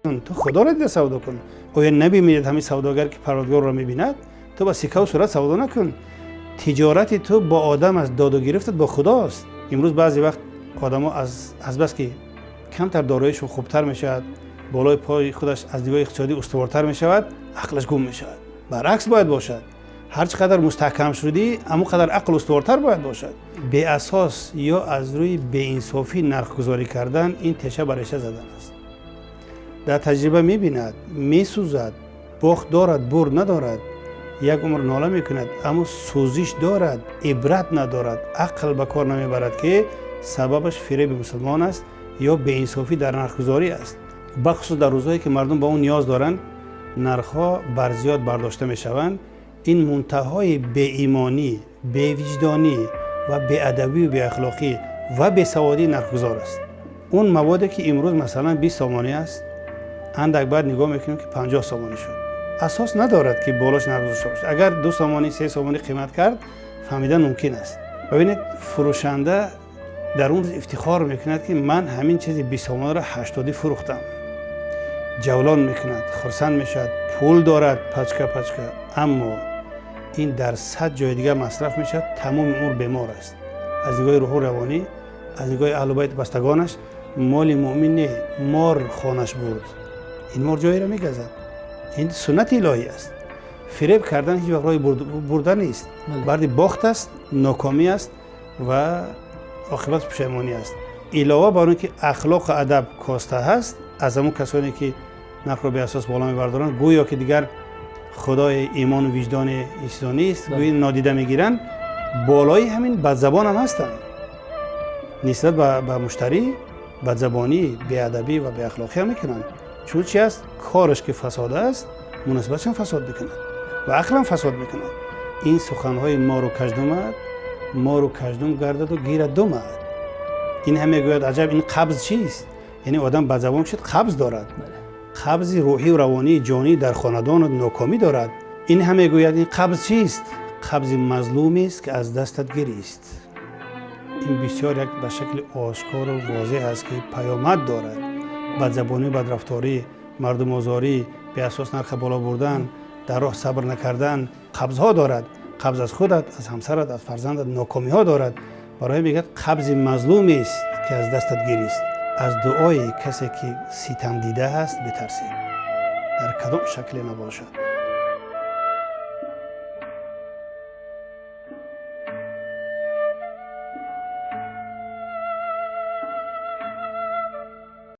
تو خدا را دیده سودا کن. آیا نمی‌بینید همین سوداگر که پروردگار را می‌بیند؟ تو با سکه و صورت سودا نکن. تجارت تو با آدم از داد و گرفتت با خداست. امروز بعضی وقت آدم‌ها از بس که کمتر داراییشون خوبتر میشود، بالای پای خودش از دیدگاه اقتصادی استوارتر میشود، عقلش گم میشود. برعکس باید باشد. هر چقدر مستحکم شدی، اما قدر عقل استوارتر باید باشد. به اساس یا از روی به انصافی نرخ گذاری کردن این تشه بر ریشه زدن است. در تجربه می‌بیند، می‌سوزد، باخت دارد، برد ندارد. یک عمر ناله میکند اما سوزش دارد، عبرت ندارد، عقل به کار نمیبرد که سببش فریب مسلمان است یا به انصافی در نرخ‌گذاری است. بخصوص در روزهایی که مردم با اون نیاز دارند، نرخ‌ها بر زیاد برداشته میشوند. این منتهای به ایمانی، به وجدانی و به ادبی و به اخلاقی و به سوادی نرخ‌گذار است. اون موادی که امروز مثلا 20 سامانی است، اندک بعد نگاه میکنیم که 50 سامانی شد. اساس ندارد که بالاش نرخ گذاشته باشد. اگر 2 سامانی 3 سامانی قیمت کرد، فهمیدن ممکن است. ببینید فروشنده در اون افتخار میکند که من همین چیز 20 سامانی را 80 فروختم. جولان میکند، خرسند میشد، پول دارد پچکه، اما این در 100 جای دیگه مصرف میشد، تمام عمر بیمار است. از دیدگاه روح و روانی، از دیدگاه اهل بیت بستگانش، مال مؤمن مار خانش برد. این مار جایی را میگزد. این سنت الهی است. فریب کردن هیچ وقت راه بردن نیست. بلکه باخت است، ناکامی است و عاقبت پشیمانی است. علاوه بر اینکه اخلاق و ادب کاسته هست، از همون کسانی که نرخ را به اساس بالا میبردارند، گویا که دیگر خدای ایمان و وجدان انسانی است، گویا نادیده میگیرند. بالای همین بدزبان هم هستند. نسبت به مشتری بدزبانی، بی‌ادبی و بی اخلاقی هم میکنند. چون چی است؟ کارش که فساد است، مناسبتش هم فساد میکند و عقل هم فساد میکند. این سخنهای مار و کژدمد، مار و کژدم گردد و گیرد دمد. این هم میگوید عجب این قبض چیست؟ یعنی آدم بدزبان شد، قبض دارد. قبض روحی و روانی جانی در خاندان و ناکامی دارد. این هم میگوید این قبض چیست؟ قبض مظلومی است که از دستت گریست. این بسیار یک به شکل آشکار و واضح است که پیامد دارد. بدزبانی، بدرفتاری، مردم آزاری، به اساس نرخ بالا بردن، در راه صبر نکردن، قبض دارد. قبض از خودت، از همسرت، از فرزندت، ناکامی ها دارد. برای میگه قبض مظلومی است که از دستت گریست. از دعای کسی که ستم دیده است بترسید، در کدام شکل نباشد.